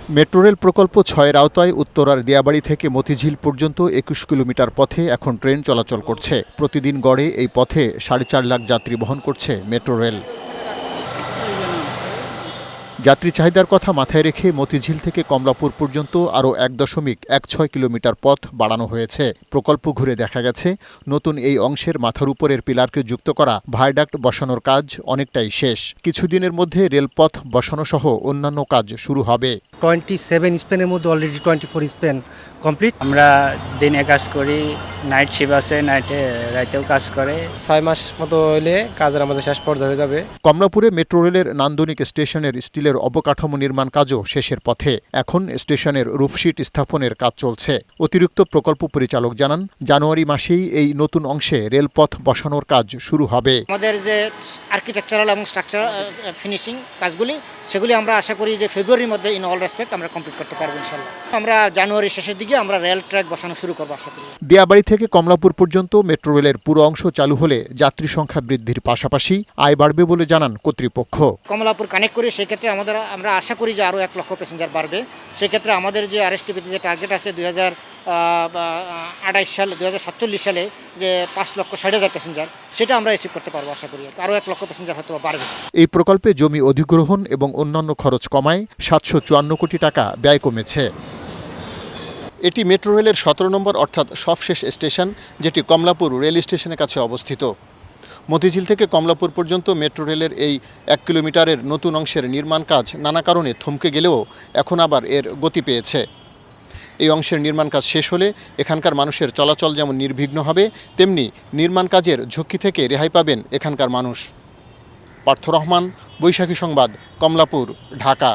Metro rail প্রকল্প ৬-এর আওতায় উত্তরার দিয়াবাড়ি থেকে মতিঝিল পর্যন্ত ২১ কিলোমিটার পথে এখন ট্রেন চলাচল করছে। প্রতিদিন গড়ে এই পথে ৪.৫ লাখ যাত্রী বহন করছে মেট্রো রেল। যাত্রী চাহিদার কথা মাথায় রেখে মতিঝিল থেকে কমলাপুর পর্যন্ত আরও ১.১৬ কিলোমিটার পথ বাড়ানো হয়েছে। প্রকল্প ঘুরে দেখা গেছে, নতুন এই অংশের মাথার উপরের পিলারকে যুক্ত করা ভায়াডাক্ট বসানোর কাজ অনেকটাই শেষ। কিছুদিনের মধ্যে রেলপথ বসানো সহ অন্যান্য কাজ শুরু হবে। 27 স্পেনের মধ্যে অলরেডি 24 স্পেন কমপ্লিট। আমরা দিনে কাজ করি, নাইট শিফট আছে, নাইটে রাতেও কাজ করে। 6 মাস মতো হলে কাজের আমাদের শেষ পর্যায়ে হয়ে যাবে। কমলাপুরে মেট্রো রেলের নান্দনিক স্টেশনের স্টিলের অবকাঠামো নির্মাণ কাজও শেষের পথে। এখন স্টেশনের রুফশিট স্থাপনের কাজ চলছে। অতিরিক্ত প্রকল্প পরিচালক জানান, জানুয়ারি মাসেই এই নতুন অংশে রেলপথ বসানোর কাজ শুরু হবে। আমাদের যে আর্কিটেকচারাল এবং স্ট্রাকচার ফিনিশিং কাজগুলি সেগুলি আমরা আশা করি যে ফেব্রুয়ারির মধ্যে ইন অল রেসপেক্ট আমরা কমপ্লিট করতে পারবো ইনশাল্লাহ। আমরা জানুয়ারির শেষের দিকে আমরা রেল ট্র্যাক বসানো শুরু করবো আশা করি। দিয়াবাড়ি থেকে কমলাপুর পর্যন্ত মেট্রো রেলের পুরো অংশ চালু হলে যাত্রী সংখ্যা বৃদ্ধির পাশাপাশি আয় বাড়বে বলে জানান কর্তৃপক্ষ। কমলাপুর কানেক্ট করে সেক্ষেত্রে আমরা আশা করি যে আরও 1 লক্ষ প্যাসেঞ্জার বাড়বে। সেক্ষেত্রে আমাদের যে আরএসটিপিতে যে টার্গেট আছে 2047 সালে যে 5,60,000 প্যাসেঞ্জার, সেটা আমরা অ্যাচিভ করতে পারবো আশা করি। আরও 1 লক্ষ প্যাসেঞ্জার হয়তো বাড়বে। এই প্রকল্পে জমি অধিগ্রহণ এবং অন্যান্য খরচ কমায় 754 কোটি টাকা ব্যয় কমেছে। এটি মেট্রো রেলের 17 নম্বর অর্থাৎ সবশেষ স্টেশন, যেটি কমলাপুর রেল স্টেশনের কাছে অবস্থিত। মতিঝিল থেকে কমলাপুর পর্যন্ত মেট্রো রেলের এই 1 কিলোমিটারের নতুন অংশের নির্মাণ কাজ নানা কারণে থমকে গেলেও এখন আবার এর গতি পেয়েছে। এই অংশের নির্মাণ কাজ শেষ হলে এখানকার মানুষের চলাচল যেমন নির্বিঘ্ন হবে, তেমনি নির্মাণ কাজের ঝুঁকি থেকে রেহাই পাবেন এখানকার মানুষ। পার্থ রহমান, বৈশাখী সংবাদ, কমলাপুর, ঢাকা।